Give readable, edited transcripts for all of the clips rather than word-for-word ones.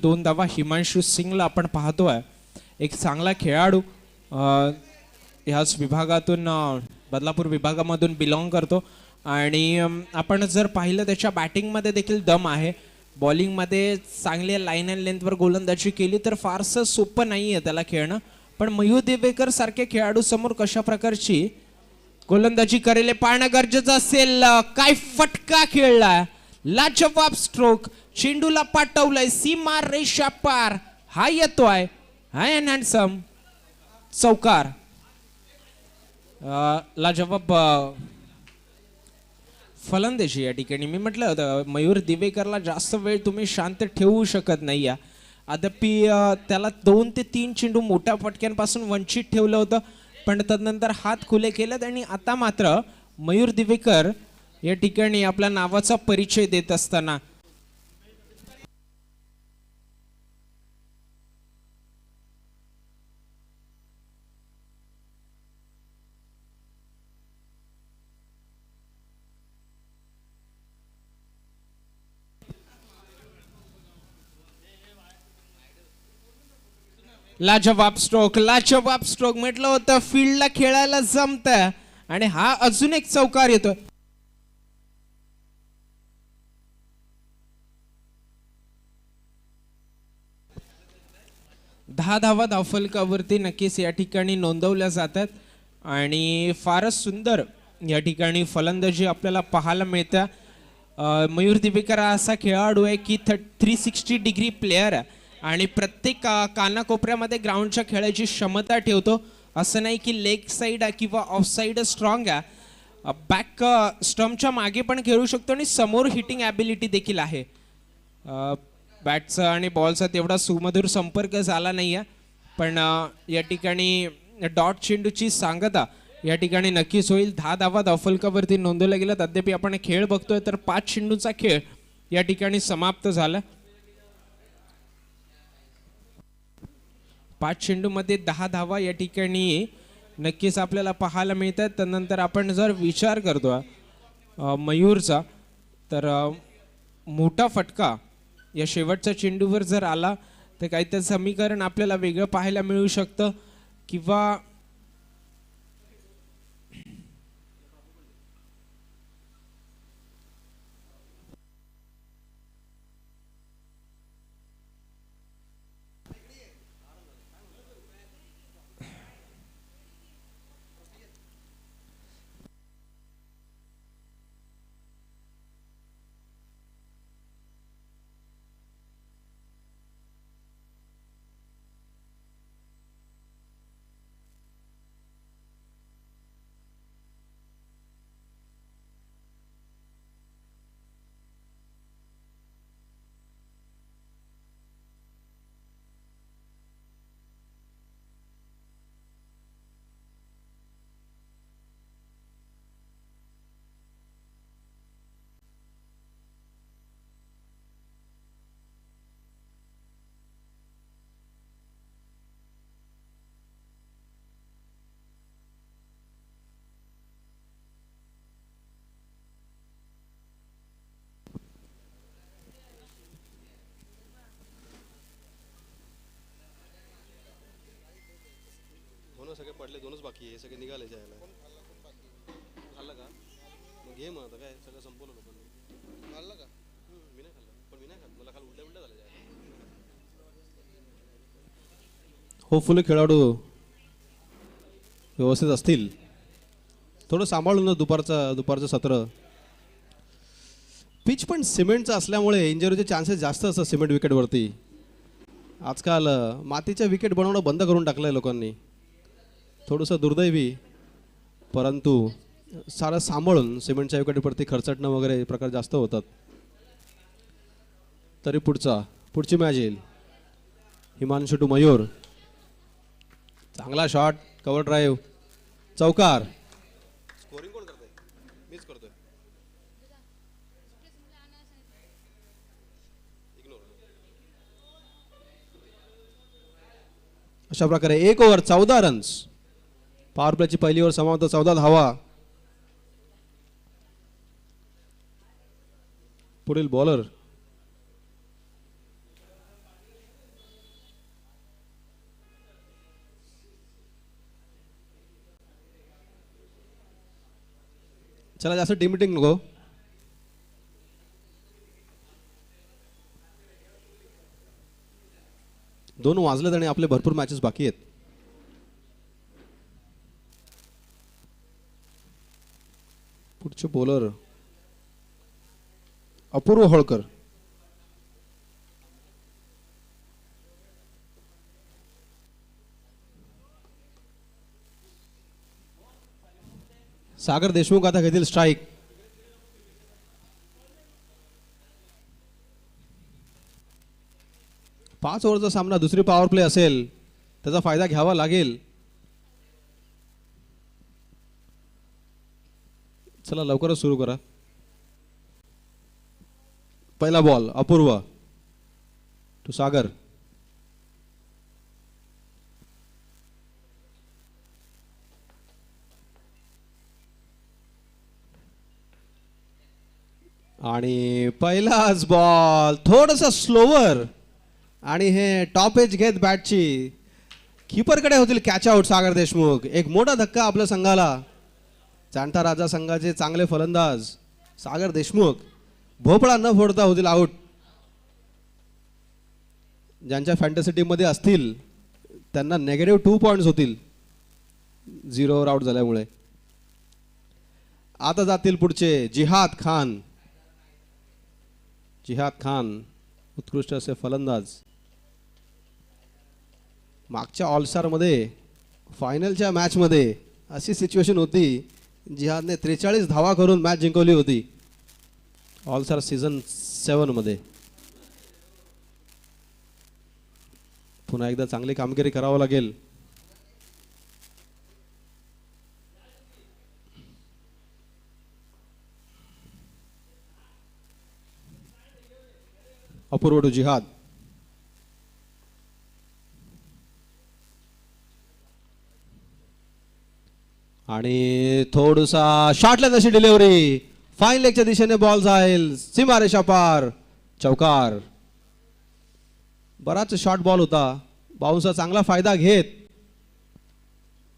2 धावा हिमांशु सिंगला आपण पाहतोय, एक चांगला खेळाडू ह्याच विभागातून बदलापूर विभागामधून बिलॉंग करतो आणि आपण जर पाहिलं त्याच्या बॅटिंगमध्ये देखील दम आहे, बॉलिंगमध्ये चांगल्या लाईन अँड लेंथवर गोलंदाजी केली तर फारसं सोपं नाही आहे त्याला खेळणं, पण मयूर दिवेकर सारख्या खेळाडू समोर कशा प्रकारची गोलंदाजी करेल पाहणं गरजेचं असेल. काय फटका खेळला, लाजवाब स्ट्रोक, चेंडूला पाठवलंय सीमा रेषा पार, हा येतोय हाय अँड हँडसम चौकार. लाजवाब फलंदाजी या ठिकाणी. मी म्हटलं होतं मयूर दिवेकरला जास्त वेळ तुम्ही शांत ठेवू शकत नाही. अद्यापि त्याला 2 ते 3 चेंडू मोठ्या फटक्यांपासून वंचित ठेवलं होतं, पण तदनंतर हात खुले केलेत आणि आता मात्र मयूर दिवेकर या ठिकाणी आपल्या नावाचा परिचय देत असताना लाजवाब स्ट्रोक, लाजवाब स्ट्रोक. म्हटलं होतं फील्डला खेळायला जमतं आणि हा अजून एक चौकार येतोय. दहा धावा धावफलकावरती नक्कीच या ठिकाणी नोंदवल्या जातात आणि फारच सुंदर या ठिकाणी फलंदाजी आपल्याला पाहायला मिळते. मयूर दिवेकर असा खेळाडू आहे की 360 डिग्री प्लेयर आहे आणि प्रत्येक कानाकोपऱ्यामध्ये ग्राउंडच्या खेळाची क्षमता ठेवतो. असं नाही की लेग साईड किंवा ऑफ साईड स्ट्रॉंग आहे, बॅक स्टंपच्या मागे पण खेळू शकतो आणि समोर हिटिंग ॲबिलिटी देखील आहे. बॅटचा आणि बॉलचा तेवढा सुमधुर संपर्क झाला नाही आहे, पण या ठिकाणी डॉट चेंडूची सांगता या ठिकाणी नक्कीच होईल. 10 धावा धावफलकावरती नोंदवल्या गेल्यात. अद्याप आपण खेळ बघतोय तर 5 चेंडूचा खेळ या ठिकाणी समाप्त झाला. 5 चेंडूमध्ये 10 धावा या ठिकाणी नक्कीच आपल्याला पाहायला मिळतात. त्यानंतर आपण जर विचार करतो मयूरचा तर मोठा फटका या शेवटच्या चेंडूवर जर आला तर काही त्याचं समीकरण आपल्याला वेगळं पाहायला मिळू शकतं किंवा सगळे पडले, 2च बाकी आहे, सगळे निघाले जायला. खाल्लं का मग घे, मग आता काय सगळं संपवलं लोकांनी. खाल्लं का? मी नाही खाल्लं, पण मी नाही खाल्लं, मला खाली उलट्या झालं जायला. होपफुली खेळाडू व्यवस्थित असतील. थोडं सांभाळून ना दुपारचं सत्र. पिच पण सिमेंटचं असल्यामुळे इंजरीचे चान्सेस जास्त असतात सिमेंट विकेटवरती. आजकाल मातीच्या विकेट बनवणं बंद करून टाकलं आहे लोकांनी. थोडंसं दुर्दैवी, परंतु सारं सांभाळून सिमेंटच्या विकेटवरती खर्चटणं वगैरे प्रकार जास्त होतात. तरी पुढची मॅच येईल. हिमांशु टू मयूर, चांगला शॉट, कव्हर ड्राईव्ह, चौकार. स्कोरिंग कोण करतोय? मीच करतोय. अशा प्रकारे 1 ओव्हर 14 रन्स. पॉवर प्लेची पहिली ओव्हर समाप्त, 14 धावा. पुढील बॉलर चला जास्त डिमिटिंग नको. दोन वाजलेत आणि आपले भरपूर मॅचेस बाकी आहेत. पुढचे बॉलर अपूर्व होळकर. सागर देशमुख आता घेतील स्ट्राईक. पाच ओव्हरचा सामना, दुसरी पॉवर प्ले असेल, त्याचा फायदा घ्यावा लागेल. चला लवकरच सुरू करा. पहिला बॉल अपूर्व टू सागर. आणि पहिलाच बॉल थोडंसं स्लोवर आणि हे टॉप एज घेत बॅटची कीपरकडे होतील कॅच आउट. सागर देशमुख, एक मोठा धक्का आपल्या संघाला. जाणता राजा संघाचे चांगले फलंदाज सागर देशमुख भोपळा न फोडता होतील आउट. ज्यांच्या फॅन्टसी टीममध्ये असतील त्यांना -2 पॉईंट्स होतील 0 आउट झाल्यामुळे. आता जातील पुढचे जिहाद खान. जिहाद खान उत्कृष्ट असे फलंदाज. मागच्या ऑलस्टारमध्ये फायनलच्या मॅचमध्ये अशी सिच्युएशन होती, जिहादने 43 धावा करून मॅच जिंकवली होती ऑलस्टार सीझन 7 मध्ये. पुन्हा एकदा चांगली कामगिरी करावं लागेल. अपूर्व टू जिहाद. आणि थोडसा शॉर्टला तशी डिलिव्हरी, फाईन लेगच्या दिशेने बॉल जाईल, सीमारेषा पार, चौकार. बराच शॉर्ट बॉल होता, बाउन्सचा चांगला फायदा घेत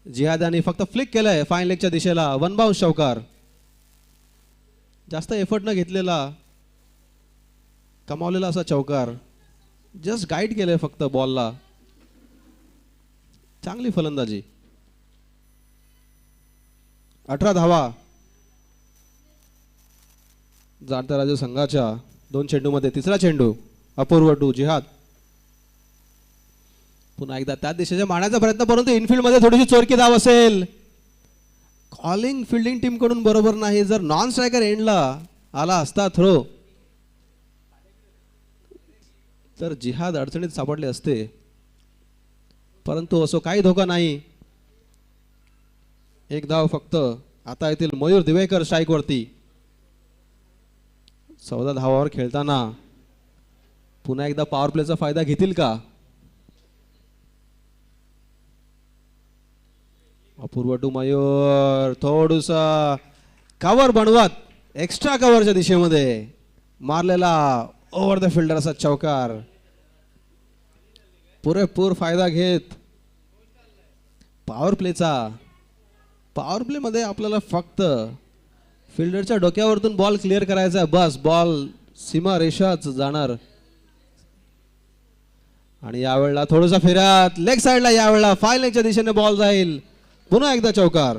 जिहादाने फक्त फ्लिक केलंय फाईन लेगच्या दिशेला. 1 बाउन्स चौकार. जास्त एफर्ट न घेतलेला कमावलेला असा चौकार. जस्ट गाईड केलंय फक्त बॉलला. चांगली फलंदाजी. 18 धावा जाणत्या राजा संघाच्या 2 चेंडूमध्ये. तिसरा चेंडू अपूर्व टू जिहाद. पुन्हा एकदा त्या दिशेच्या मारण्याचा प्रयत्न, परंतु इनफिल्ड मध्ये थोडीशी चोरकी धाव असेल. कॉलिंग फिल्डिंग टीम कडून बरोबर नाही. जर नॉन स्ट्रायकर एंडला आला असता थ्रो तर जिहाद अडचणीत सापडले असते, परंतु असो काही धोका नाही. एक धाव फक्त. आता येतील मयूर दिवेकर स्ट्राईक वरती. 14 धावावर खेळताना पुन्हा एकदा पॉवर प्लेचा फायदा घेतील का? अपूर्व टू मयूर. थोडूसा कव्हर बनवत एक्स्ट्रा कव्हरच्या दिशेमध्ये मारलेला ओव्हर द फिल्डर असा चौकार. पुरेपूर फायदा घेत पॉवर प्लेचा. पॉवर प्ले मध्ये आपल्याला फक्त फिल्डरच्या डोक्यावरतून बॉल क्लिअर करायचा, बस बॉल सीमा रेषाच जाणार. आणि यावेळेला थोडासा फिरत लेग साइडला, यावेळेला फाय लेगच्या दिशेने बॉल जाईल. पुन्हा एकदा चौकार.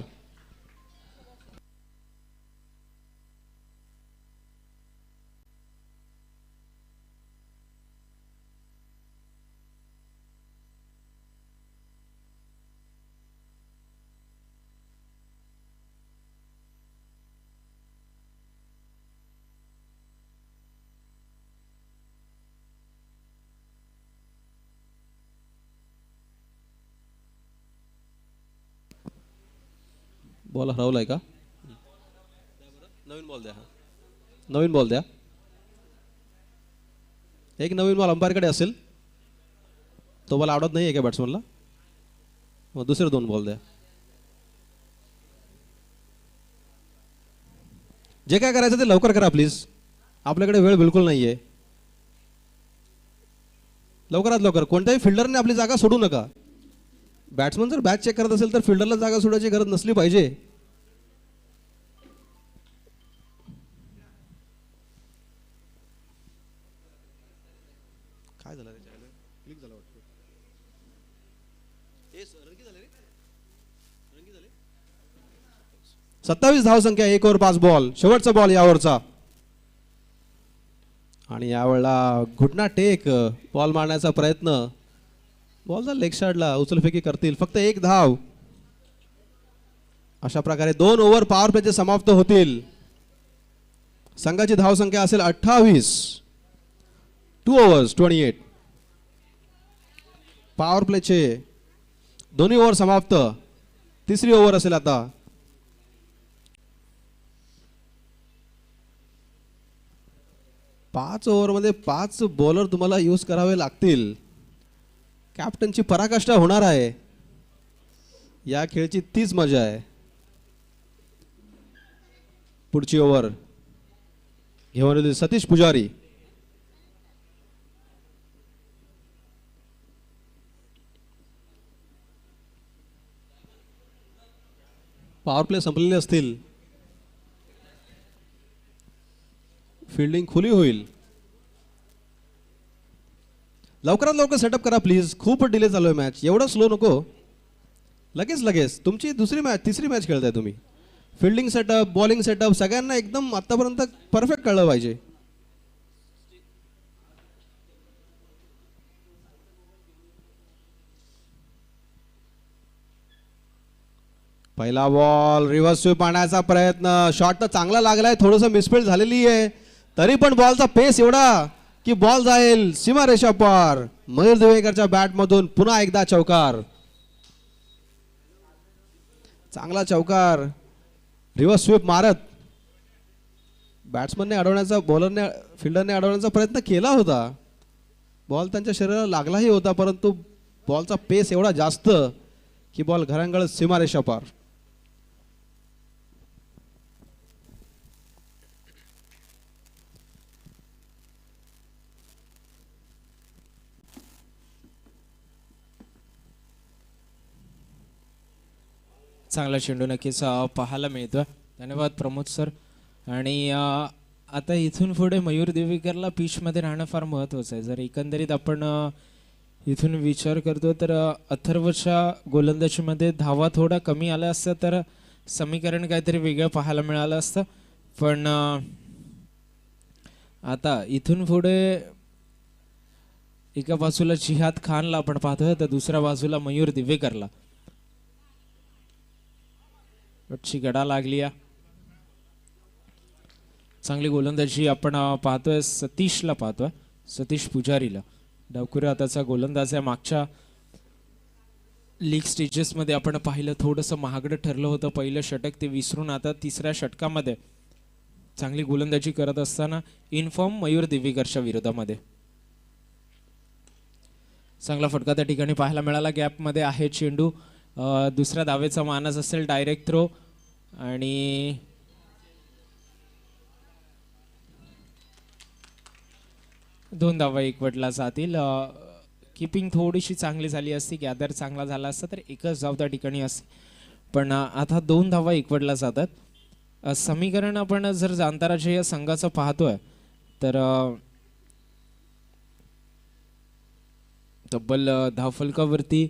बॉल हरवलाय का? नवीन बॉल द्या. नवीन बॉल द्या. एक नवीन बॉल अंपायरकडे असेल. तो बॉल आवडत नाही एका बॅट्समनला. मग दुसरे 2 बॉल द्या. जे काय करायचं ते लवकर करा प्लीज. आपल्याकडे वेळ बिलकुल नाहीये. लवकरात लवकर. कोणत्याही फिल्डरने आपली जागा सोडू नका. बॅट्समन जर बॅट चेक करत असेल तर फिल्डरला जागा सोडायची गरज नसली पाहिजे. झालं रे क्लिक झालं वाटतं. 27 धावसंख्या, 1 ओव्हर 5 बॉल, शेवटचा बॉल यावरचा. आणि यावेळेला घुटना टेक बॉल मारण्याचा प्रयत्न, बॉलचा लेग साइडला उचलफेकी करतील. फक्त 1 धाव. अशा प्रकारे 2 ओव्हर पॉवर प्लेचे समाप्त होतील. संघाची धावसंख्या असेल 28. 2 ओव्हर्स 28. पॉवर प्लेचे दोन्ही ओव्हर समाप्त. तिसरी ओव्हर असेल आता. पाच ओव्हरमध्ये 5 बॉलर तुम्हाला यूज करावे लागतील. कॅप्टनची पराकाष्ठा होणार आहे. या खेळची तीच मजा आहे. पुढची ओव्हर घेऊन येतील सतीश पुजारी. पॉवर प्ले संपलेले असतील. फिल्डिंग खुली होईल. लवकरात लवकर सेटअप करा प्लीज. खूप डिले चालू आहे मॅच. एवढं स्लो नको. लगेच तुमची दुसरी मॅच तिसरी मॅच खेळताय तुम्ही. फिल्डिंग सेटअप, बॉलिंग सेटअप सगळ्यांना एकदम आतापर्यंत परफेक्ट कळलं पाहिजे. पहिला बॉल, रिव्हर्स स्वीप आणायचा प्रयत्न. शॉट तर चांगला लागलाय, थोडंसं मिसफील्ड झालेली आहे. तरी पण बॉलचा पेस एवढा की बॉल जाईल सीमारेषा पार. मयूर दिवेकरच्या बॅटमधून पुन्हा एकदा चौकार. चांगला चौकार. रिव्हर्स स्वीप मारत बॅट्समनने अडवण्याचा, बॉलरने फिल्डरने अडवण्याचा प्रयत्न केला होता. बॉल त्यांच्या शरीराला लागलाही होता, परंतु बॉलचा पेस एवढा जास्त की बॉल घरांगळत सीमारेषा पार. चांगला चेंडू नक्कीच पाहायला मिळतोय. धन्यवाद प्रमोद सर. आणि आता इथून पुढे मयूर दिवेकरला पिचमध्ये राहणं फार महत्त्वाचं आहे. जर एकंदरीत आपण इथून विचार करतो तर अथर्वच्या गोलंदाजीमध्ये धावा थोडा कमी आल्या असत्या तर समीकरण काहीतरी वेगळं पाहायला मिळालं असतं. पण आता इथून पुढे एका बाजूला जिहाद खानला आपण पाहतोय तर दुसऱ्या बाजूला मयूर दिवेकरला. ची गडा लागली. चांगली गोलंदाजी आपण पाहतोय. सतीशला पाहतोय, सतीश पुजारीला. डावखुऱ्या हाताचा गोलंदाज आहे. मागच्या लीग स्टेजेसमध्ये आपण पाहिलं थोडंसं महागडं ठरलं होतं पहिलं षटक, ते विसरून आता तिसऱ्या षटकामध्ये चांगली गोलंदाजी करत असताना इनफॉर्म मयूर दिवेकरच्या विरोधामध्ये चांगला फटका त्या ठिकाणी पाहायला मिळाला. गॅपमध्ये आहे चेंडू. दुसऱ्या धावेचा मानस असेल. डायरेक्ट थ्रो आणि 2 धावा एकवटला जातील. किपिंग थोडीशी चांगली झाली असती, गॅदर चांगला झाला असता तर एकच धाव त्या ठिकाणी असते. पण आता 2 धावा एकवटल्या जातात. समीकरण आपण जर जाणताराच्या या संघाचं पाहतोय तर तब्बल धावफलकावरती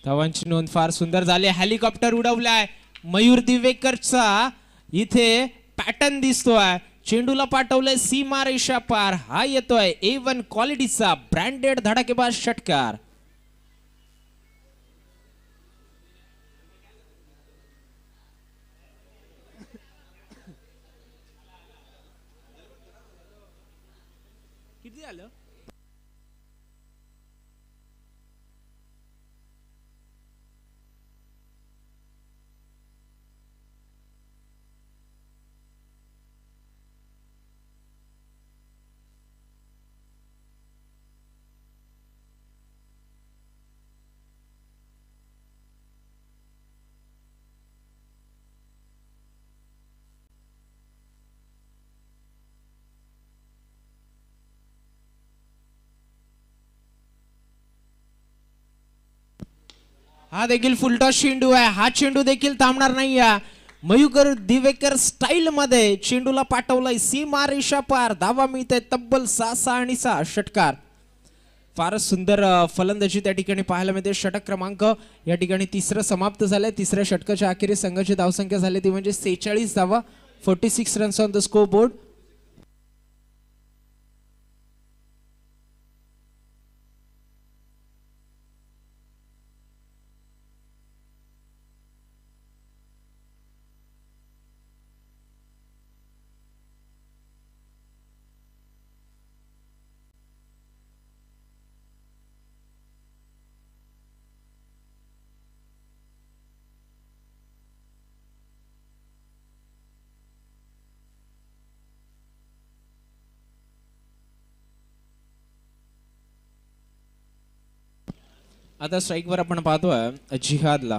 धावांची नोंद फार सुंदर झाली. हेलिकॉप्टर उडवलाय मयूर दिवेकरचा. इथे पॅटर्न दिसतोय. चेंडूला पाठवलंय सीमारेषा पार. हा येतोय A1 क्वालिटीचा ब्रँडेड धडाकेबाज षटकार. किती झालं? हा देखील फुलटॉस चेंडू आहे. हा चेंडू देखील थांबणार नाही. मयूर दिवेकर स्टाईल मध्ये चेंडूला पाठवलाय सीमा रेषा पार. धावा मिळते तब्बल 6 आणि 6. षटकार. फारच सुंदर फलंदाजी त्या ठिकाणी पाहायला मिळते. षटक क्रमांक या ठिकाणी तिसरं समाप्त झालंय. तिसऱ्या षटकाच्या अखेरीस संघाची धावसंख्या झाली ती म्हणजे 46 धावा. 46 runs on the score board. आता स्ट्राईकवर आपण पाहतोय जिहादला.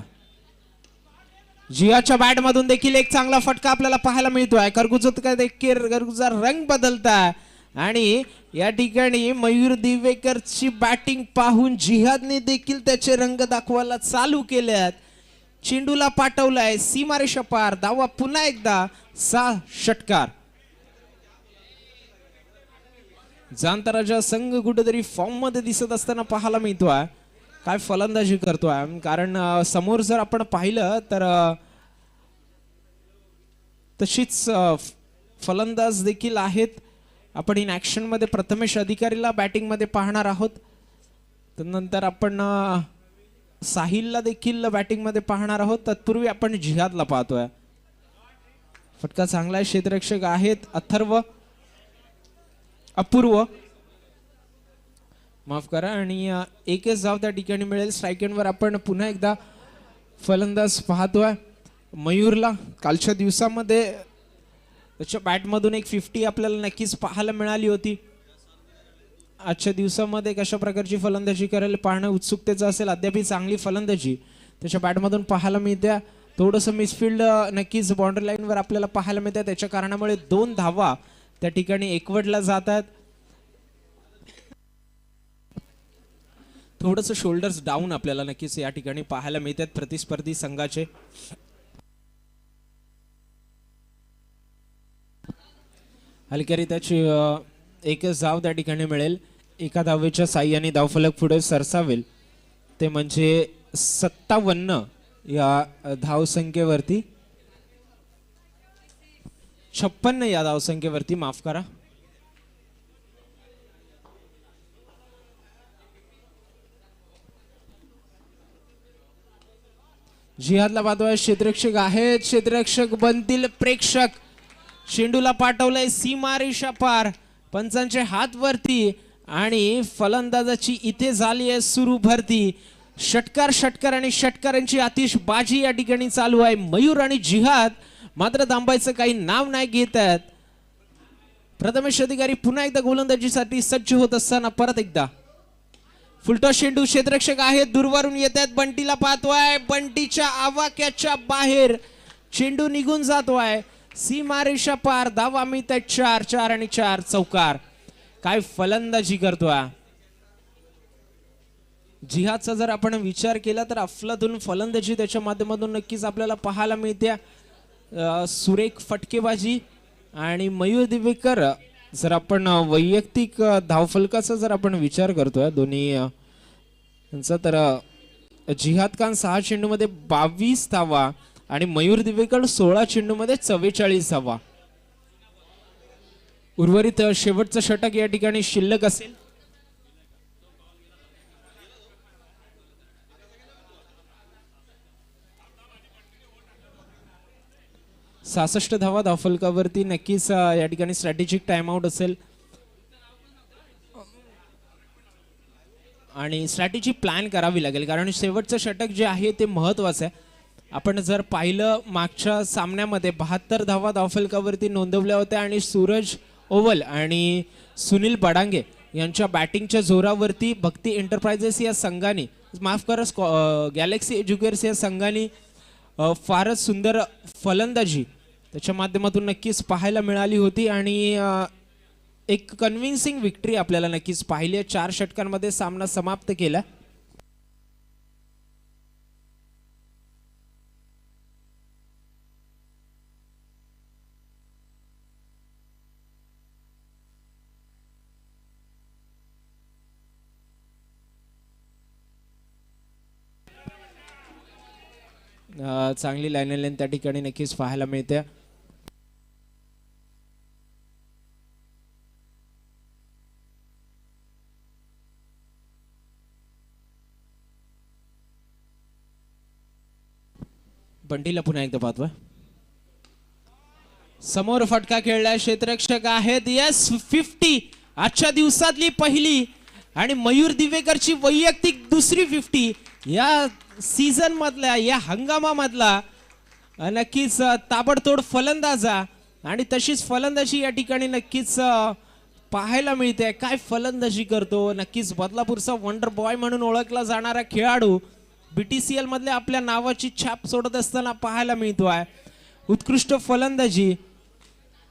जिहादच्या बॅट मधून देखील एक चांगला फटका आपल्याला पाहायला मिळतोय. खरगुजचा रंग बदलताय आणि या ठिकाणी मयूर दिवेकरची बॅटिंग पाहून जिहादने देखील त्याचे रंग दाखवायला चालू केलेत. चेंडूला पाठवलाय सीमारेषा पार. धावा पुन्हा एकदा 6. षटकार. जांतराजा संघ कुठेतरी फॉर्म मध्ये दिसत असताना पाहायला मिळतोय. काय फलंदाजी करतोय, कारण समोर जर आपण पाहिलं तर तशीच फलंदाज देखील आहेत. आपण इन ऍक्शन मध्ये प्रथमेश अधिकारीला बॅटिंग मध्ये पाहणार आहोत. त्यानंतर आपण साहिलला देखील बॅटिंग मध्ये पाहणार आहोत. तत्पूर्वी आपण जिहादला पाहतोय. फटका चांगला आहे. क्षेत्ररक्षक आहेत अथर्व, अपूर्व माफ करा, आणि एकच धाव त्या ठिकाणी मिळेल. स्ट्राईक एंडवर आपण पुन्हा एकदा फलंदाज पाहतोय मयूरला. कालच्या दिवसामध्ये त्याच्या बॅटमधून एक 50 आपल्याला नक्कीच पाहायला मिळाली होती. आजच्या दिवसामध्ये कशा प्रकारची फलंदाजी करेल पाहणं उत्सुकतेचं असेल. अद्यापही चांगली फलंदाजी त्याच्या बॅटमधून पाहायला मिळते. थोडंसं मिसफिल्ड नक्कीच बाउंड्री लाईनवर आपल्याला पाहायला मिळते. त्याच्या कारणामुळे 2 धावा त्या ठिकाणी एकवटल्या जातात. थोडंसं शोल्डर्स डाऊन आपल्याला नक्कीच या ठिकाणी पाहायला मिळतात प्रतिस्पर्धी संघाचे. हलक्यारीत्याची एकच धाव त्या ठिकाणी मिळेल. एका धावेच्या साह्याने धावफलक पुढे सरसावेल. ते म्हणजे 57 या धावसंख्येवरती, 56 या धावसंख्येवरती माफ करा. जिहादला पाहतोय. क्षेत्ररक्षक आहेत. क्षेत्ररक्षक बनतील प्रेक्षक. चेंडूला पाठवलंय सीमारेषा पार. पंचांचे हात वरती आणि फलंदाजाची इथे झाली आहे सुरू भरती. षटकार आणि षटकारांची आतिषबाजी या ठिकाणी चालू आहे. मयूर आणि जिहाद मात्र थांबायचं काही नाव नाही घेत आहेत. प्रथमेश अधिकारी पुन्हा एकदा गोलंदाजीसाठी सज्ज होत असताना परत एकदा फुलटॉस चेंडू. क्षेत्ररक्षक आहेत, दूरवरून येत आहेत. बंटीला पाहतोय. बंटीच्या आवाक्याच्या बाहेर चेंडू निघून जातोय सीमारेषा पार. धावा मिळतात 4 आणि 4. चौकार. काय फलंदाजी करतोय जिहादचा. जर आपण विचार केला तर अफलातून फलंदाजी त्याच्या माध्यमातून नक्कीच आपल्याला पाहायला मिळते. सुरेख फटकेबाजी. आणि मयूर दिवेकर जर आपण वैयक्तिक धावफलकाचा जर आपण विचार करतोय दोन्ही यांचा, तर जिहाद खान 6 चेंडूमध्ये 22 धावा आणि मयूर दिवेकर 16 चेंडूमध्ये 44 धावा. उर्वरित शेवटचं षटक या ठिकाणी शिल्लक असेल. सहासष्ट धावा धावफलकावरती नक्कीच या ठिकाणी स्ट्रॅटेजिक टाइमआउट असेल आणि स्ट्रॅटेजी प्लॅन करावी लागेल, कारण शेवटचं षटक जे आहे ते महत्त्वाचं आहे. आपण जर पाहिलं मागच्या सामन्यामध्ये 72 धावा धावफलकावरती नोंदवल्या होत्या आणि सूरज ओवल आणि सुनील बडांगे यांच्या बॅटिंगच्या जोरावरती भक्ती एंटरप्राइजेस या संघाने, माफ करा गॅलेक्सी एज्युकेटर्स या संघाने फारच सुंदर फलंदाजी त्याच्या माध्यमातून नक्कीच पाहायला मिळाली होती आणि एक कन्व्हिन्सिंग विक्ट्री आपल्याला नक्कीच पाहिली आहे. 4 षटकांमध्ये सामना समाप्त केला. चांगली लाईन त्या ठिकाणी नक्कीच पाहायला मिळते. बंटीला पुन्हा एकदा पाहतोय. समोर फटका खेळलाय, क्षेत्ररक्षक आहेत. यस 50 आजच्या दिवसातली पहिली आणि मयूर दिवेकरची वैयक्तिक दुसरी 50 या सीझन मधल्या, या हंगामामधला. नक्कीच ताबडतोड फलंदाजा आणि तशीच फलंदाजी या ठिकाणी नक्कीच पाहायला मिळते. काय फलंदाजी करतो, नक्कीच बदलापूरचा वंडर बॉय म्हणून ओळखला जाणारा खेळाडू BTCL मधल्या आपल्या नावाची छाप सोडत असताना पाहायला मिळतोय. उत्कृष्ट फलंदाजी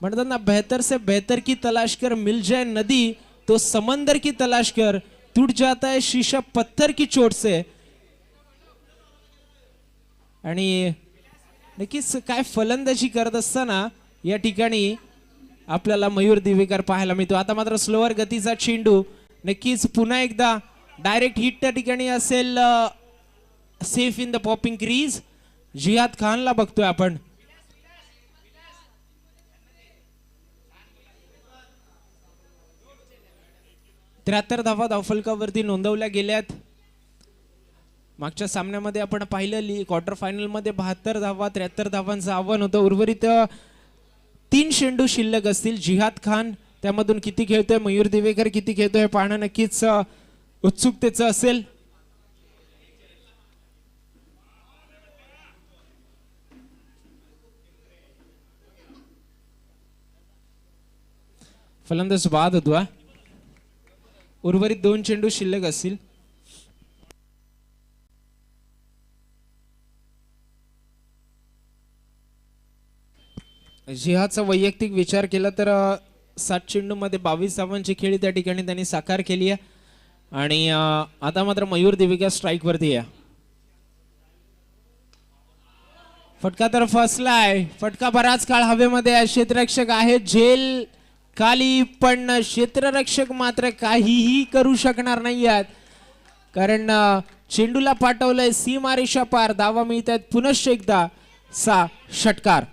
म्हणतात ना, बेहतर से बेहतर की तलाश कर, मिल जाए नदी तो समंदर की तलाश कर, टूट जाता है शीशा पत्थर की चोट से. आणि नक्कीच काय फलंदाजी करत असताना या ठिकाणी आपल्याला मयूर दिवेकर पाहायला मिळतो. आता मात्र स्लोअर गतीचा चेंडू, नक्कीच पुन्हा एकदा डायरेक्ट हिट त्या ठिकाणी असेल. Safe in the popping crease जिहाद खानला बघतोय आपण. त्र्याहत्तर धावा धावफलकावरती नोंदवल्या गेल्यात. मागच्या सामन्यामध्ये आपण पाहिलं क्वार्टर फायनल मध्ये 72 धावा 73 धावांचं आव्हान होतं. उर्वरित 3 चेंडू शिल्लक असतील. जिहाद खान त्यामधून किती खेळतोय, मयूर दिवेकर किती खेळतोय पाहणं नक्कीच उत्सुकतेचं असेल. फलंदाज बाद होतो. उर्वरित 2 चेंडू शिल्लक असतील. जिहादचा वैयक्तिक विचार केला तर 7 चेंडू मध्ये 22 धावांची खेळी त्या ठिकाणी त्यांनी साकार केली आहे. आणि आता मात्र मयूर दिवेकर स्ट्राईक वरती आहे. फटका तर फसलाय. फटका बराच काळ हवेमध्ये आहे. क्षेत्ररक्षक आहे झेल खाली, पण क्षेत्ररक्षक मात्र काहीही करू शकणार नाही आहेत, कारण चेंडूला पाठवलंय सीमारेषा पार. धावा मिळत आहेत पुनश्च एकदा 6 षटकार.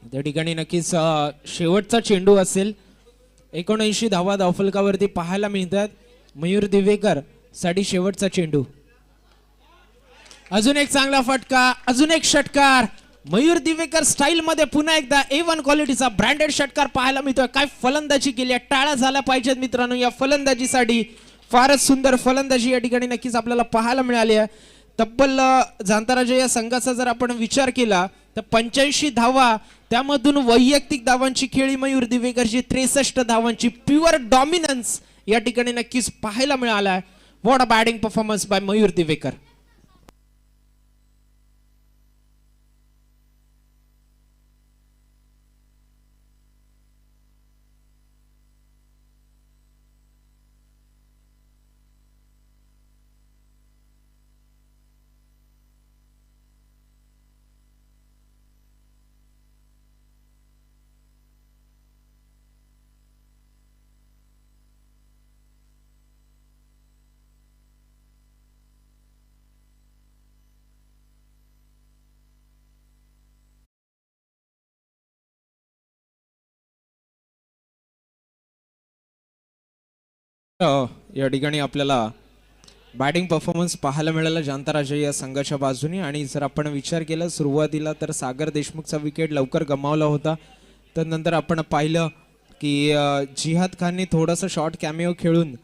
त्या ठिकाणी नक्कीच शेवटचा चेंडू असेल. 79 धावा धावफलकावरती पाहायला मिळतात. मयूर दिवेकर साठी शेवटचा चेंडू. अजून एक चांगला फटका, अजून एक षटकार. मयूर दिवेकर स्टाईल मध्ये पुन्हा एकदा A1 क्वालिटीचा ब्रँडेड षटकार पाहायला मिळतोय. काय फलंदाजी केली आहे, टाळ्या झाल्या पाहिजेत मित्रांनो या फलंदाजीसाठी. फारच सुंदर फलंदाजी या ठिकाणी नक्कीच आपल्याला पाहायला मिळाली आहे. तब्बल जांताराजा या संघाचा जर आपण विचार केला तर 85 धावा, त्यामधून वैयक्तिक धावांची खेळी मयूर दिवेकरची 63 धावांची. प्युअर डॉमिनन्स या ठिकाणी नक्कीच पाहायला मिळाला. What a batting performance by Mayur Divekar. या ठिकाणी आपल्याला बॅटिंग परफॉर्मन्स पाहायला मिळाला जांताराजा या संघाच्या बाजूने. आणि जर आपण विचार केला सुरुवातीला तर सागर देशमुखचा विकेट लवकर गमावला होता. त्यानंतर आपण पाहिलं की जिहाद खानने थोडंसं शॉर्ट कॅमिओ खेळून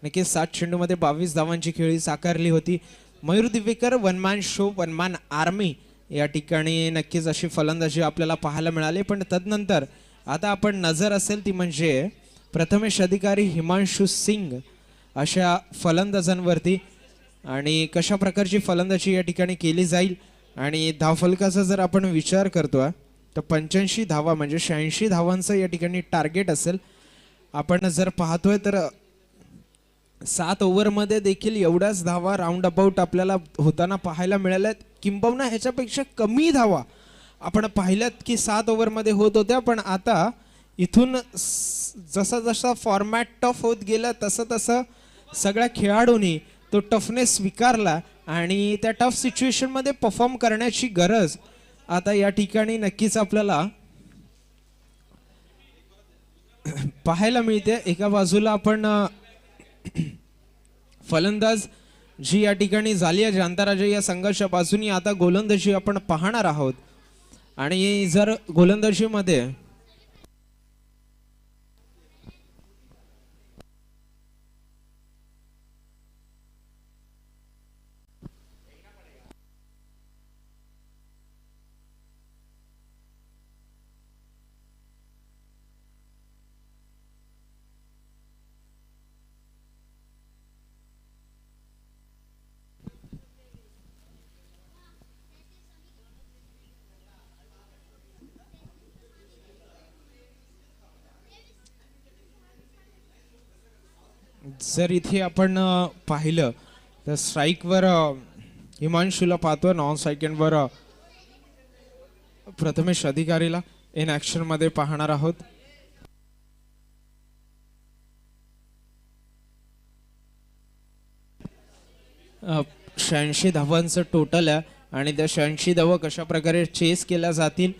नक्कीच 7 चेंडूमध्ये 22 धावांची खेळी साकारली होती. Mayur Divekar one man show, one man army या ठिकाणी नक्कीच अशी फलंदाजी आपल्याला पाहायला मिळाली. पण तदनंतर आता आपण नजर असेल ती म्हणजे प्रथमेश अधिकारी, हिमांशु सिंग अशा फलंदाजांवरती. आणि कशा प्रकारची फलंदाजी या ठिकाणी केली जाईल आणि धावफलकाचा जर आपण विचार करतोय तर 85 धावा म्हणजे 86 धावांचं या ठिकाणी टार्गेट असेल. आपण जर पाहतोय तर 7 ओव्हरमध्ये देखील एवढ्याच धावा राऊंड अबाउट आपल्याला होताना पाहायला मिळाल्यात. किंबहुना ह्याच्यापेक्षा कमी धावा आपण पाहिल्यात की 7 ओव्हरमध्ये होत होत्या. पण आता इथून जसा जसा फॉर्मॅट टफ होत गेला तसं तसं सगळ्या खेळाडूंनी तो टफनेस स्वीकारला आणि त्या टफ सिच्युएशनमध्ये परफॉर्म करण्याची गरज आता या ठिकाणी नक्कीच आपल्याला पाहायला मिळते. एका बाजूला आपण फलंदाज जी या ठिकाणी झाली आहे जांताराजा या संघाच्या बाजूनी आता गोलंदाजी आपण पाहणार आहोत. आणि जर गोलंदाजीमध्ये जर इथे आपण पाहिलं तर स्ट्राईकवर हिमांशूला पाहतो, नॉन स्ट्राईकवर प्रथमेश अधिकारीला इन ऍक्शन मध्ये पाहणार आहोत. अ, 86 धावांचं टोटल आहे आणि त्या 86 धावा कशा प्रकारे चेस केल्या जातील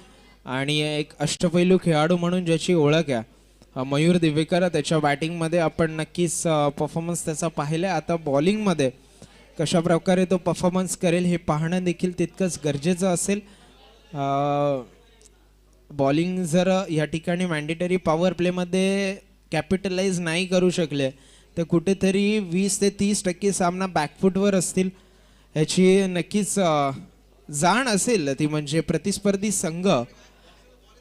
आणि एक अष्टपैलू खेळाडू म्हणून ज्याची ओळख आहे मयूर दिवेकर, त्याच्या बॅटिंगमध्ये आपण नक्कीच परफॉर्मन्स त्याचा पाहिला. आता बॉलिंगमध्ये कशा प्रकारे तो परफॉर्मन्स करेल हे पाहणं देखील तितकंच गरजेचं असेल. बॉलिंग जर या ठिकाणी मॅन्डेटरी पॉवर प्लेमध्ये कॅपिटलाइज नाही करू शकले तर कुठेतरी 20 ते 30% सामना बॅकफुटवर असतील ह्याची नक्कीच जाण असेल. ती म्हणजे प्रतिस्पर्धी संघ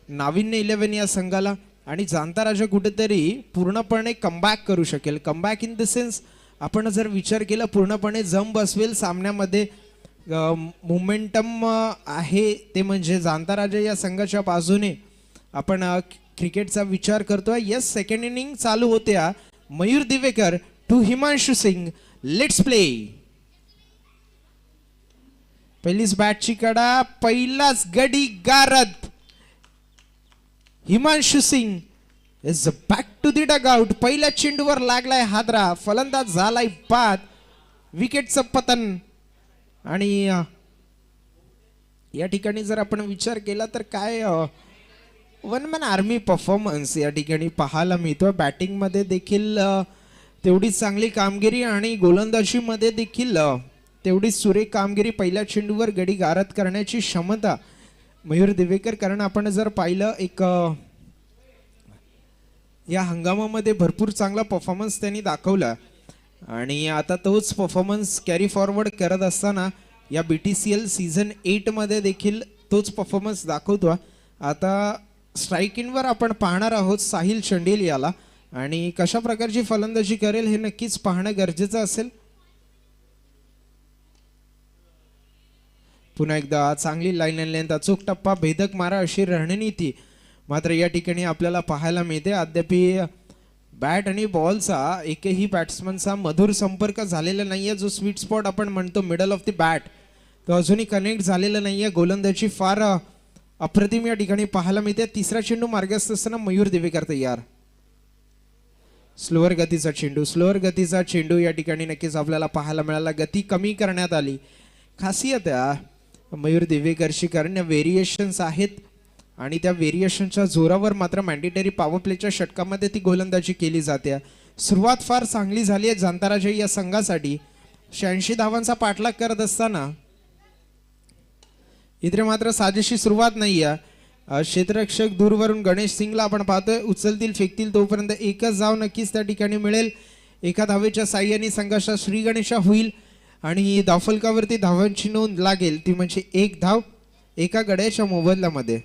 नाविन्य 11 या संघाला आणि जांताराजा कुठेतरी पूर्णपणे कमबॅक करू शकेल. कमबॅक इन द सेन्स आपण जर विचार केला पूर्णपणे जम बसवेल सामन्यामध्ये. मोमेंटम आहे ते म्हणजे जांताराजा या संघाच्या बाजूने आपण क्रिकेटचा विचार करतोय. यस, सेकंड इनिंग चालू होत्या. Mayur Divekar to Himanshu Singh, let's play. पहिलीच बॅटची कडा, पहिलाच गडी गारद. Himanshu Singh is back to the dugout. पहिल्या चेंडूवर लागलाय हादरा, फलंदाज झालाय बाद, विकेटचं पतन. आणि या ठिकाणी जर आपण विचार केला तर काय वन मॅन आर्मी परफॉर्मन्स या ठिकाणी पाहायला मिळतो. बॅटिंगमध्ये देखील तेवढीच चांगली कामगिरी आणि गोलंदाजीमध्ये देखील तेवढीच सुरेख कामगिरी. पहिल्या चेंडूवर गडी गारद करण्याची क्षमता मयूर दिवेकर. कारण आपण जर पाहिलं एक या हंगामामध्ये भरपूर चांगला परफॉर्मन्स त्यांनी दाखवला आणि आता तोच परफॉर्मन्स कॅरी फॉरवर्ड करत असताना या BTCL सीझन 8 मध्ये देखील तोच परफॉर्मन्स दाखवतो. आता स्ट्राईक इनवर आपण पाहणार आहोत साहिल चंडेल याला आणि कशा प्रकारची फलंदाजी करेल हे नक्कीच पाहणं गरजेचं असेल. पुन्हा एकदा चांगली लाईन अँड लेंथ, अचूक टप्पा, भेदक मारा अशी रणनीती मात्र या ठिकाणी आपल्याला पाहायला मिळते. अद्याप बॅट आणि बॉलचा एकही बॅट्समनचा मधुर संपर्क झालेला नाहीये. जो स्वीट स्पॉट आपण म्हणतो मिडल ऑफ द बॅट तो अजूनही कनेक्ट झालेला नाहीये. गोलंदाजी फार अप्रतिम या ठिकाणी पाहायला मिळते. तिसरा चेंडू मार्गस्थ असताना मयूर दिवेकर तयार. स्लोअर गतीचा चेंडू, स्लोअर गतीचा चेंडू या ठिकाणी नक्कीच आपल्याला पाहायला मिळाला. गती कमी करण्यात आली. खासियत आहे मयूर दिवेकरची कारण व्हेरिएशन्स आहेत आणि त्या व्हेरिएशनच्या जोरावर मात्र मॅन्डेटरी पॉवर प्लेच्या षटकामध्ये ती गोलंदाजी केली जाते. सुरुवात फार चांगली झाली आहे जांताराजा या संघासाठी. 86 धावांचा पाठलाग करत असताना इथे मात्र साजेशी सुरुवात नाही आहे. क्षेत्ररक्षक दूरवरून गणेश सिंगला आपण पाहतोय. उचलतील फेकतील तोपर्यंत एकच धाव नक्कीच त्या ठिकाणी मिळेल. एका धावेच्या साह्याने संघाचा श्री गणेशा होईल आणि धावफलकावरती धावांची नोंद लागेल ती म्हणजे 1 धाव एका गड्याच्या मोबदल्यामध्ये.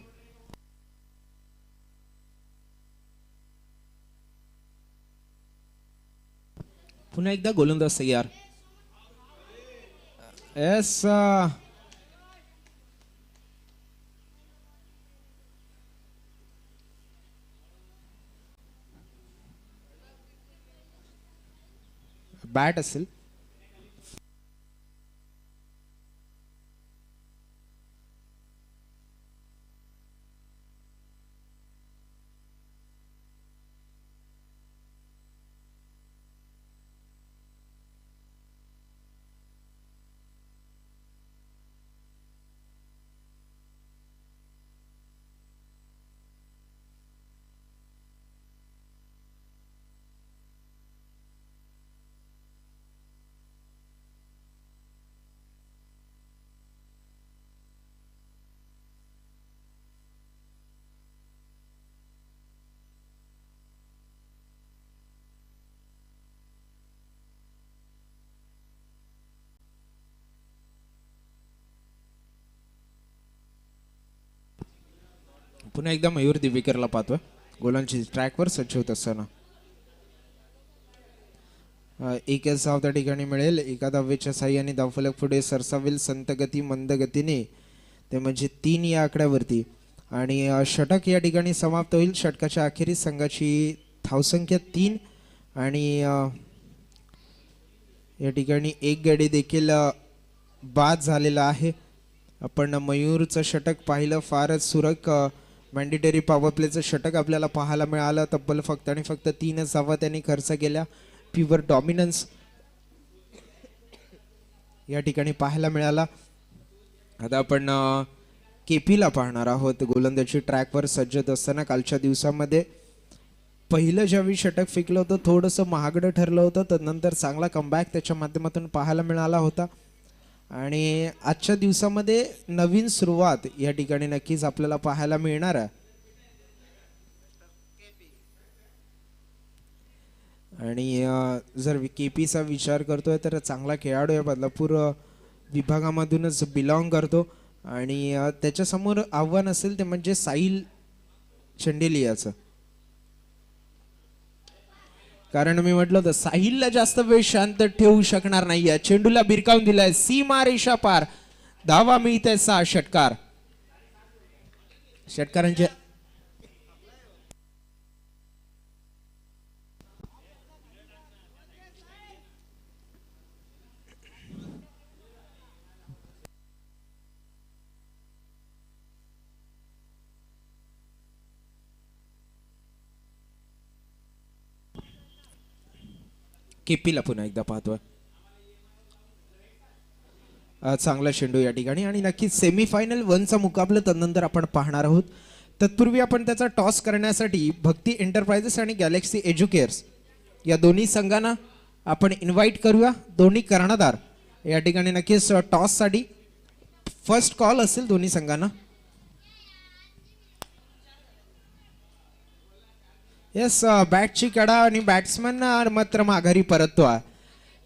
पुन्हा एकदा गोलंदाज तयार. येस, बॅट असेल. पुन्हा एकदा मयूर दिवेकरला पाहतोय गोलांची ट्रॅकवर सज्ज होत असताना. एक धाव त्या ठिकाणी मिळेल. एका धावेच्या साह्याने धावफलक पुढे सरसावेल संत गती मंद गतीने, ते म्हणजे 3 या आकड्यावरती. आणि षटक या ठिकाणी समाप्त होईल. षटकाच्या अखेरीस संघाची धावसंख्या 3 आणि या ठिकाणी एक गडी देखील बाद झालेला आहे. आपण मयूरचं षटक पाहिलं, फारच सुरक मॅन्डेटरी पॉवर प्लेचं षटक आपल्याला पाहायला मिळालं. तब्बल फक्त आणि फक्त 3 धावा त्यांनी खर्च केल्या. प्युअर डॉमिनन्स या ठिकाणी पाहायला मिळाला. आता आपण केपीला पाहणार आहोत. गोलंदाजी ट्रॅकवर सज्जत असताना कालच्या दिवसामध्ये पहिलं ज्यावेळी षटक फेकलं होतं थोडंसं महागडं ठरलं होतं, तदनंतर चांगला कमबॅक त्याच्या माध्यमातून पाहायला मिळाला होता. आणि आजच्या दिवसामध्ये नवीन सुरुवात या ठिकाणी नक्कीच आपल्याला पाहायला मिळणार आहे. आणि जर केपीचा विचार करतोय तर चांगला खेळाडू या बदलापूर विभागामधूनच बिलॉंग करतो. आणि त्याच्यासमोर आव्हान असेल ते म्हणजे साहिल चंडेलियाचं. कारण मी म्हटलं होतं साहिलला जास्त वेळ शांत ठेवू शकणार नाही. चेंडूला भिरकावून दिलाय, सीमा रेषा पार, धावा मिळते 6 षटकार. षटकारांचे केपीला पुन्हा एकदा पाहतोय. चांगला चेंडू या ठिकाणी आणि नक्कीच सेमीफायनल 1चा मुकाबला तदनंतर आपण पाहणार आहोत. तत्पूर्वी आपण त्याचा टॉस करण्यासाठी भक्ती एंटरप्राइजेस आणि गॅलेक्सी एज्युकेअर्स या दोन्ही संघांना आपण इन्व्हाइट करूया. दोन्ही कर्णधार या ठिकाणी नक्कीच टॉससाठी फर्स्ट कॉल असेल दोन्ही संघांना. येस, बॅटची कडा आणि बॅट्समन मात्र माघारी परततो.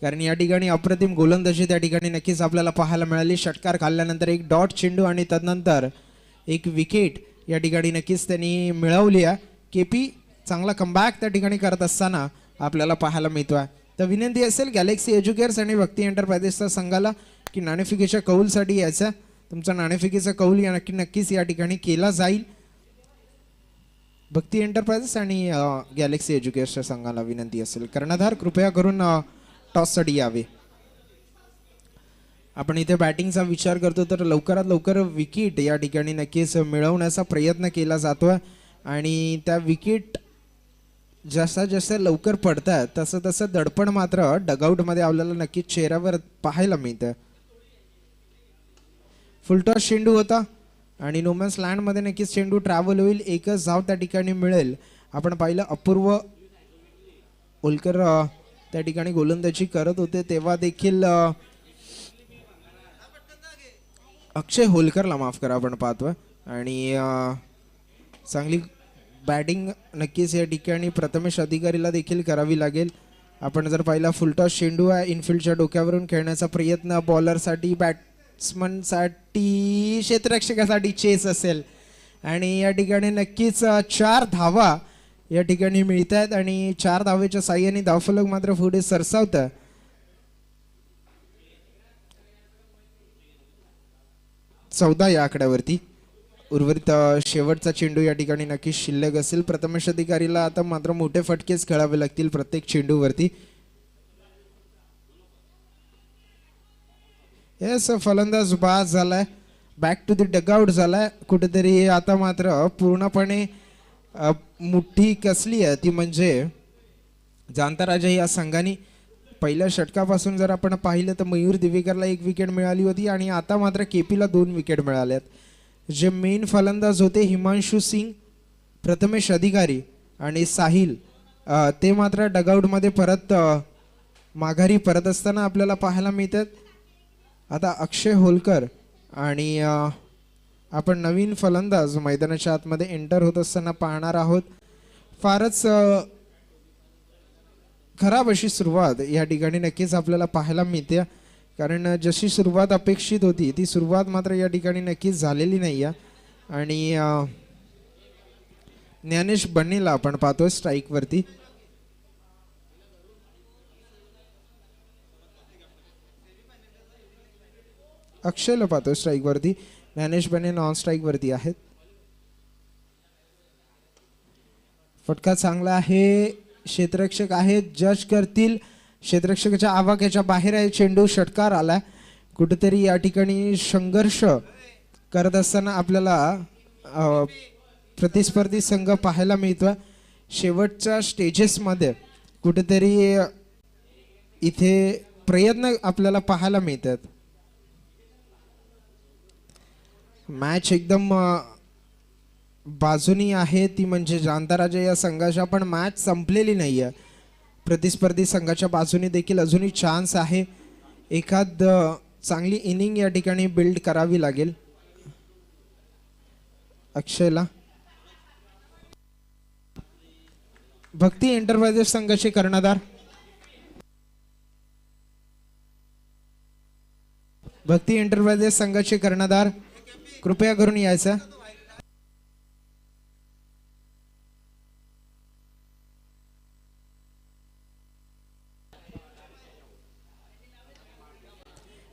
कारण या ठिकाणी अप्रतिम गोलंदाजी त्या ठिकाणी नक्कीच आपल्याला पाहायला मिळाली. षटकार खाल्ल्यानंतर एक डॉट चेंडू आणि तदनंतर एक विकेट या ठिकाणी नक्कीच त्यांनी मिळवली आहे. केपी चांगला कमबॅक त्या ठिकाणी करत असताना आपल्याला पाहायला मिळतोय. तर विनंती असेल गॅलेक्सी एज्युकेअर्स आणि भक्ती एंटरप्राइजेसच्या संघाला की नाणेफिकेच्या कौलसाठी यायचा. तुमचा नाणेफिकेचा कौल या नक्कीच या ठिकाणी केला जाईल. भक्ती एंटरप्राइजेस आणि गॅलेक्सी एज्युकेशनच्या संघाला विनंती असेल कर्णधार कृपया करून टॉससाठी यावे. आपण इथे बॅटिंगचा विचार करतो तर लवकरात लवकर विकेट या ठिकाणी नक्कीच मिळवण्याचा प्रयत्न केला जातोय. आणि त्या विकेट जसा जसं लवकर पडतात तसं तसं दडपण मात्र डगआउटमध्ये आपल्याला नक्कीच चेहऱ्यावर पाहायला मिळतं. फुलटॉस चेंडू होता आणि नोमॅन्स लँडमध्ये नक्कीच चेंडू ट्रॅव्हल होईल. एकच धाव त्या ठिकाणी मिळेल. आपण पाहिलं अपूर्व ओलकर त्या ठिकाणी गोलंदाजी करत होते तेव्हा देखील अक्षय होलकरला माफ करा आपण पाहतोय. आणि चांगली बॅटिंग नक्कीच या ठिकाणी प्रथमेश अधिकारीला देखील करावी लागेल. आपण जर पाहिला फुलटॉस चेंडू आहे, इनफिल्डच्या डोक्यावरून खेळण्याचा प्रयत्न, बॉलरसाठी बॅट्समनसाठी क्षेत्ररक्षकासाठी चेस असेल. आणि या ठिकाणी नक्कीच 4 धावा या ठिकाणी मिळत आहेत आणि 4 धावेच्या साह्याने धावफलक मात्र पुढे सरसावतं. चौदा या आकड्यावरती. उर्वरित शेवटचा चेंडू या ठिकाणी नक्कीच शिल्लक असेल. प्रथमेश अधिकारीला आता मात्र मोठे फटकेच खेळावे लागतील प्रत्येक चेंडूवरती. येस, फलंदाज बाद झालाय, बॅक टू द डगआउट झालाय कुठेतरी. आता मात्र पूर्णपणे मुठ्ठी कसली आहे ती म्हणजे जाणता राजा या संघाने. पहिल्या षटकापासून जर आपण पाहिलं तर मयूर दिवेकरला 1 विकेट मिळाली होती आणि आता मात्र केपीला 2 विकेट मिळाल्यात. जे मेन फलंदाज होते हिमांशू सिंग, प्रथमेश अधिकारी आणि साहिल, ते मात्र डगआउटमध्ये परत माघारी परत असताना आपल्याला पाहायला मिळतात. आता अक्षय होलकर आणि आपण नवीन फलंदाज मैदानाच्या आतमध्ये एंटर होत असताना पाहणार आहोत. फारच खराब अशी सुरुवात या ठिकाणी नक्कीच आपल्याला पाहायला मिळते, कारण जशी सुरुवात अपेक्षित होती ती सुरुवात मात्र या ठिकाणी नक्कीच झालेली नाही आहे. आणि ज्ञानेश बन्नेला आपण पाहतोय स्ट्राईकवरती. अक्षयला पाहतोय स्ट्राईकवरती, ज्ञानेश बन्ने नॉन स्ट्राईकवरती आहेत. फटका चांगला आहे, क्षेत्ररक्षक आहेत, जज करतील. क्षेत्ररक्षकाच्या आवाक्याच्या बाहेर आहे चेंडू, षटकार आला. कुठेतरी या ठिकाणी संघर्ष करत असताना आपल्याला प्रतिस्पर्धी संघ पाहायला मिळतोय. शेवटच्या स्टेजेसमध्ये कुठेतरी इथे प्रयत्न आपल्याला पाहायला मिळतात. मॅच एकदम बाजूनी आहे ती म्हणजे जाणता राजा या संघाच्या, पण मॅच संपलेली नाही आहे. प्रतिस्पर्धी संघाच्या बाजूने देखील अजूनही चान्स आहे. एखाद चांगली इनिंग या ठिकाणी बिल्ड करावी लागेल अक्षयला. भक्ती एंटरप्राइजेस संघाचे कर्णधार, भक्ती एंटरप्राइजेस संघाचे कर्णधार कृपया करून यायचं.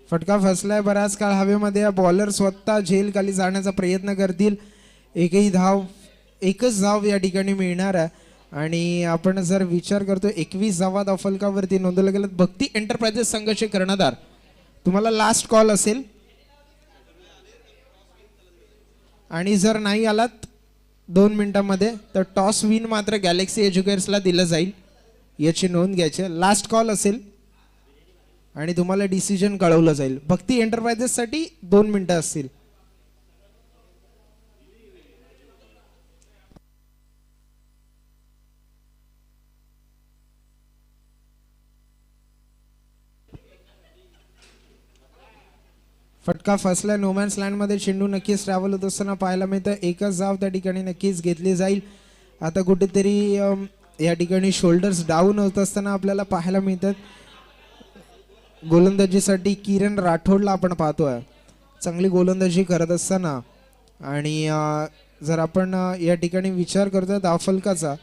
फटका फसलाय बराच काळ हवेमध्ये. बॉलर स्वतः झेल खाली जाण्याचा प्रयत्न करतील. एकच धाव या ठिकाणी मिळणार आहे आणि आपण जर विचार करतो 21 धावा धावफलकावरती नोंदवल्या गेल्यात. भक्ती एंटरप्राइजेस संघाचे कर्णधार, तुम्हाला लास्ट कॉल असेल आणि जर नाही आलात 2 मिनिटांमध्ये तर टॉस विन मात्र गॅलेक्सी एज्युकेटर्सला दिलं जाईल, याची नोंद घ्यायची. लास्ट कॉल असेल आणि तुम्हाला डिसिजन कळवलं जाईल. भक्ती एंटरप्राइजेससाठी 2 मिनिटं असतील. फटका फसला. नोमॅन्स लँडमध्ये चेंडू नक्कीच ट्रॅव्हल होत असताना पाहायला मिळतं. एकच धाव त्या ठिकाणी नक्कीच घेतली जाईल. आता कुठेतरी या ठिकाणी शोल्डर्स डाऊन होत असताना आपल्याला पाहायला मिळतात. गोलंदाजीसाठी किरण राठोडला आपण पाहतोय चांगली गोलंदाजी करत असताना. आणि जर आपण या ठिकाणी विचार करतोय धावफलकाचा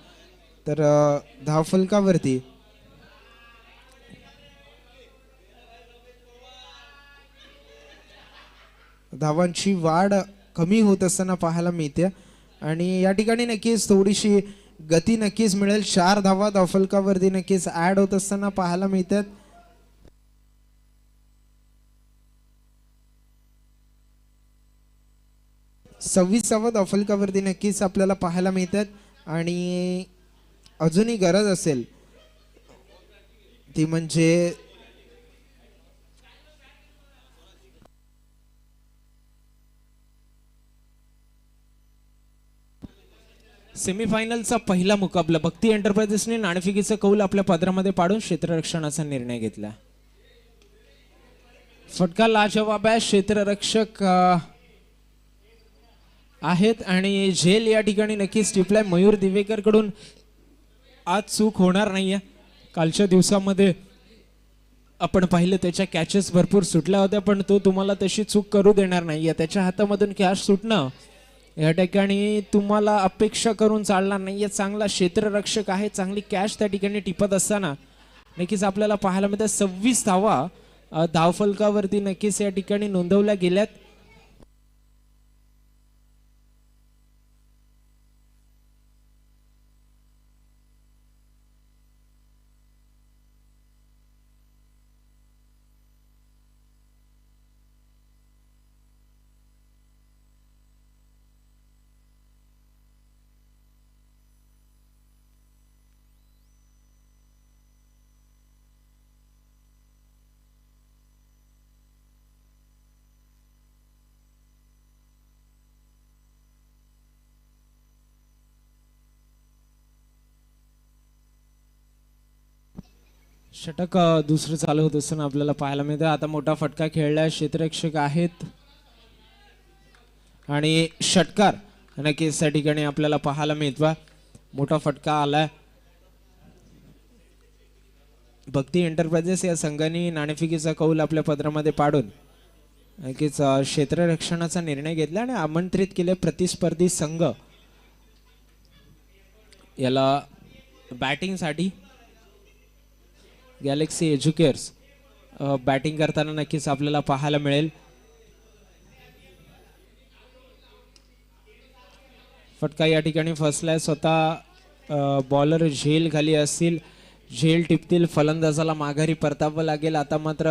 तर धावफलकावरती धावांची वाढ कमी होत असताना पाहायला मिळते आणि या ठिकाणी नक्कीच थोडीशी गती नक्कीच मिळेल. 4 धावा धावफलकावरती नक्कीच ऍड होत असताना पाहायला मिळतात. सव्वीसावा धावफलकावरती नक्कीच आपल्याला पाहायला मिळतात आणि अजूनही गरज असेल ती म्हणजे सेमीफायनलचा पहिला मुकाबला. भक्ती एंटरप्राइजेसने नाणेफेकीचा कौल आपल्या पदरामध्ये पाडून क्षेत्ररक्षणाचा निर्णय घेतला. फटका लाजवाब आहे. क्षेत्ररक्षक आहेत आणि झेल या ठिकाणी नक्कीच टिपलाय. मयूर दिवेकर कडून आज चूक होणार नाहीये. कालच्या दिवसामध्ये आपण पाहिलं त्याच्या कॅचेस भरपूर सुटल्या होत्या, पण तो तुम्हाला तशी चूक करू देणार नाहीये. त्याच्या हातामधून कॅच सुटणं या ठिकाणी तुम्हाला अपेक्षा करून चालणार नाहीये. चांगला क्षेत्ररक्षक आहे, चांगली कॅच त्या ठिकाणी टिपत असताना नक्कीच आपल्याला पाहायला मिळतं. 26 धावा धावफलकावरती नक्कीच या ठिकाणी नोंदवल्या गेल्यात. षटक दुसरं चालू होत असताना आपल्याला पाहायला मिळतं. आता मोठा फटका खेळलाय क्षेत्ररक्षक आहेत आणि षटकार नक्कीच त्या ठिकाणी आपल्याला पाहायला मिळतो. मोठा फटका आलाय. भक्ती एंटरप्राइजेस या संघाने नाणेफेकीचा कौल आपल्या पदरामध्ये पाडून नक्कीच क्षेत्ररक्षणाचा निर्णय घेतला आणि आमंत्रित केले प्रतिस्पर्धी संघ याला बॅटिंगसाठी. गॅलेक्सी एज्युकेअर्स बॅटिंग करताना नक्कीच आपल्याला पाहायला मिळेल. फटका या ठिकाणी फसलाय. स्वतः बॉलर झेल खाली असतील, झेल टिपतील, फलंदाजाला माघारी परतावं लागेल. आता मात्र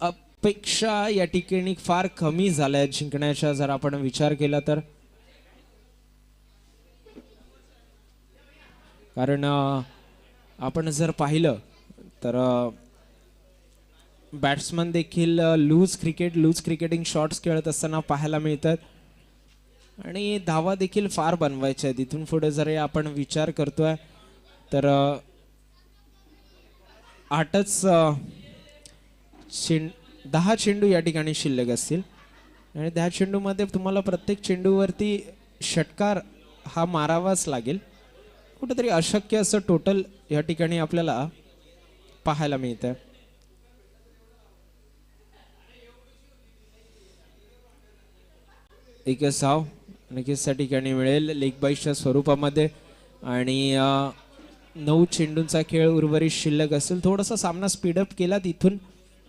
अपेक्षा या ठिकाणी फार कमी झाल्या जिंकण्याच्या जर आपण विचार केला तर, कारण आपण जर पाहिलं तर बॅट्समन देखील लूज क्रिकेटिंग शॉट्स खेळत असताना पाहायला मिळतात आणि धावा देखील फार बनवायच्या आहेत. इथून पुढे जर आपण विचार करतोय तर 10 चेंडू या ठिकाणी शिल्लक असतील आणि 10 चेंडूमध्ये तुम्हाला प्रत्येक चेंडूवरती षटकार हा मारावाच लागेल. कुठेतरी अशक्य असं टोटल या ठिकाणी आपल्याला पाहायला मिळतं. एक साव नक्कीच त्या ठिकाणी मिळेल लेग बाईच्या स्वरूपामध्ये आणि 9 चेंडूंचा खेळ उर्वरित शिल्लक असेल. थोडासा सामना स्पीडअप केला तिथून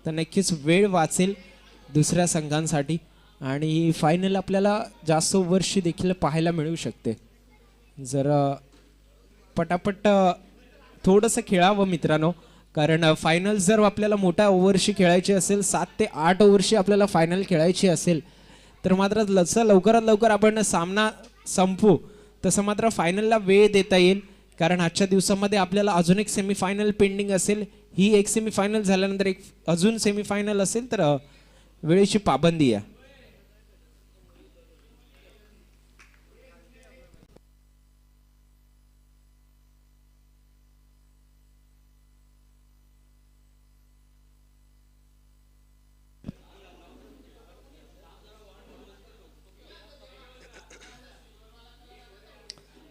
तर नक्कीच वेळ वाचेल दुसऱ्या संघांसाठी आणि फायनल आपल्याला जास्त ओव्हर्सची देखील पाहायला मिळू शकते. जर पटापट थोडंसं खेळावं मित्रांनो, कारण फायनल जर आपल्याला मोठ्या ओव्हरशी खेळायची असेल, 7 ते 8 ओव्हरशी आपल्याला फायनल खेळायची असेल तर मात्र जसं लवकरात लवकर आपण सामना संपू तसं मात्र फायनलला वेळ देता येईल. कारण आजच्या दिवसामध्ये आपल्याला अजून एक सेमीफायनल पेंडिंग असेल. ही एक सेमीफायनल झाल्यानंतर एक अजून सेमीफायनल असेल तर वेळेची पाबंदी आहे.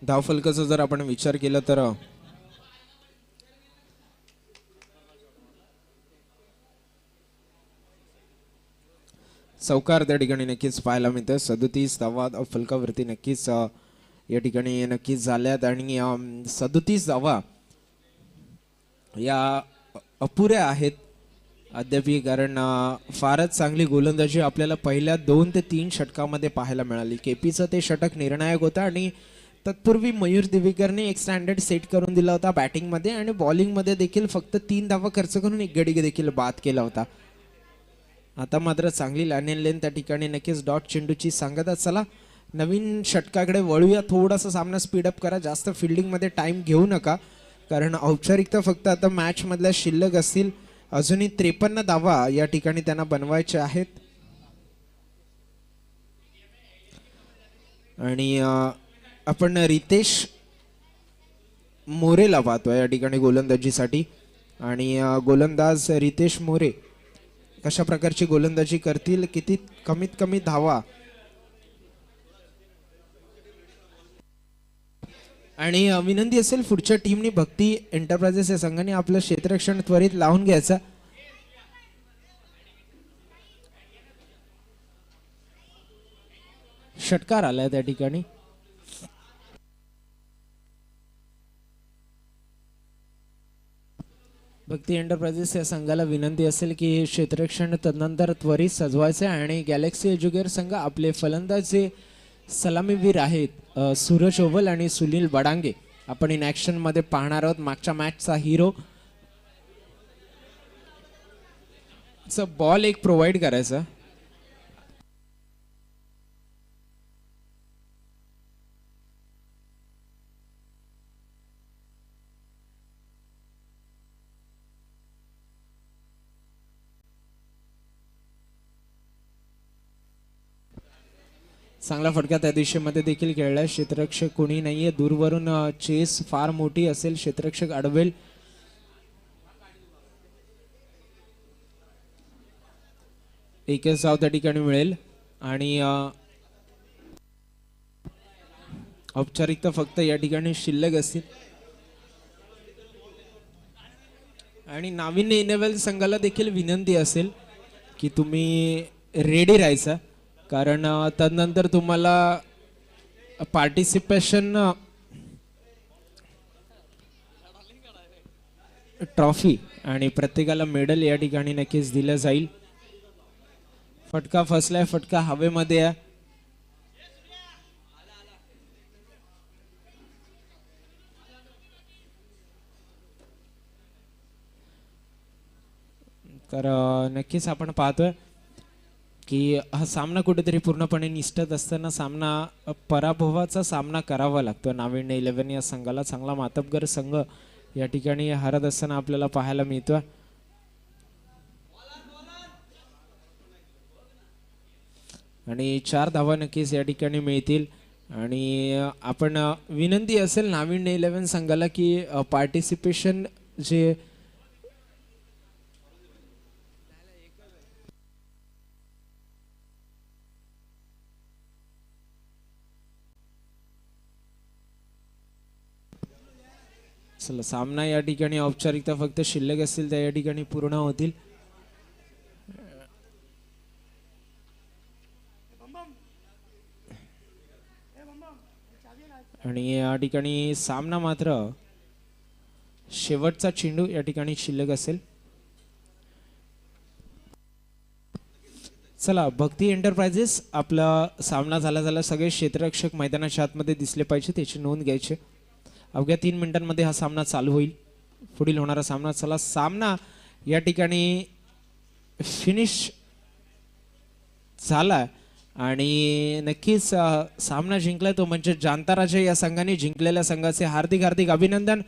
धावफलकाचा जर आपण विचार केला तर चौकार त्या ठिकाणी नक्कीच पाहायला मिळतं. 37 धावा फलकावरती नक्कीच या ठिकाणी नक्कीच झाल्यात आणि 37 धावा या अपुऱ्या आहेत अद्यापही, कारण फारच चांगली गोलंदाजी आपल्याला पहिल्या 2 ते 3 षटकामध्ये पाहायला मिळाली. केपीचं ते षटक निर्णायक होतं आणि तत्पूर्वी मयूर दिवेकरने एक स्टँडर्ड सेट करून दिला होता बॅटिंगमध्ये आणि बॉलिंगमध्ये देखील फक्त 3 धावा खर्च करून एक गडी देखील बाद केला होता. आता मात्र चांगली लेन त्या ठिकाणी नक्कीच डॉट चेंडूची सांगता. चला नवीन षटकाकडे वळूया. थोडासा सामना स्पीडअप करा, जास्त फिल्डिंगमध्ये टाइम घेऊ नका, कारण औपचारिकता फक्त आता मॅच मधल्या शिल्लक असतील. अजूनही 53 धावा या ठिकाणी त्यांना बनवायच्या आहेत आणि आपण रितेश मोरेला पाहतोय या ठिकाणी गोलंदाजीसाठी आणि गोलंदाज रितेश मोरे कशा प्रकारची गोलंदाजी करतील, किती कमीत कमी धावा आणि विनंती असेल पुढच्या टीमने भक्ती एंटरप्राइजेस या संघाने आपलं क्षेत्ररक्षण त्वरित लावून घ्यायचं. षटकार आलाय त्या ठिकाणी. भक्ती एंटरप्राइजेस या संघाला विनंती असेल की क्षेत्ररक्षण तदनंतर त्वरित सजवायचे आणि गॅलेक्सी एज्युकेअर संघ आपले फलंदाज जे सलामीवीर आहेत सूरज ओव्हल आणि सुनील बडांगे आपण इन ऍक्शन मध्ये पाहणार आहोत. मागच्या मॅचचा हिरो बॉल एक प्रोव्हाइड करायचा. चांगला फटका त्या दिशेमध्ये देखील खेळलाय. क्षेत्ररक्षक कोणी नाहीये दूरवरून, चेस फार मोठी असेल, क्षेत्ररक्षक अडवेल एकच धाव त्या ठिकाणी मिळेल आणि औपचारिकता फक्त या ठिकाणी शिल्लक असतील आणि नाविन्य इनेवल संघाला देखील विनंती असेल की तुम्ही रेडी राहायचा कारण तदनंतर तुम्हाला पार्टिसिपेशन ट्रॉफी आणि प्रत्येकाला मेडल या ठिकाणी नक्कीच दिलं जाईल. फटका फसलाय, फटका हवेमध्ये आहे. तर नक्कीच आपण पाहतोय की हा सामना कुठेतरी पूर्णपणे निष्ठत असताना सामना पराभवाचा सामना करावा लागतो. नाविन्य 11 या संघाला चांगला मातबगर संघ या ठिकाणी हरत असताना आपल्याला पाहायला मिळतोय. आणि 4 धावा नक्कीच या ठिकाणी मिळतील आणि आपण विनंती असेल नाविन्य 11 संघाला की पार्टिसिपेशन जे चला सामना या ठिकाणी औपचारिकता फक्त शिल्लक असतील त्या या ठिकाणी पूर्ण होतील. आणि या ठिकाणी सामना मात्र शेवटचा चेंडू या ठिकाणी शिल्लक असेल. चला भक्ती एंटरप्राइजेस आपला सामना झाला सगळे क्षेत्ररक्षक मैदानाच्या आतमध्ये दिसले पाहिजे त्याची नोंद घ्यायची. अवघ्या 3 मिनिटांमध्ये हा सामना चालू होईल. पुढील होणारा सामना चला सामना या ठिकाणी फिनिश झाला आणि नक्कीच सामना जिंकलाय तो म्हणजे जांताराजे या संघाने. जिंकलेल्या संघाचे हार्दिक हार्दिक अभिनंदन.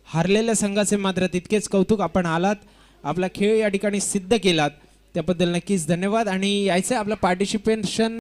हारलेल्या संघाचे मात्र तितकेच कौतुक. आपण आलात, आपला खेळ या ठिकाणी सिद्ध केलात त्याबद्दल नक्कीच धन्यवाद. आणि यायचं आपलं पार्टिसिपेशन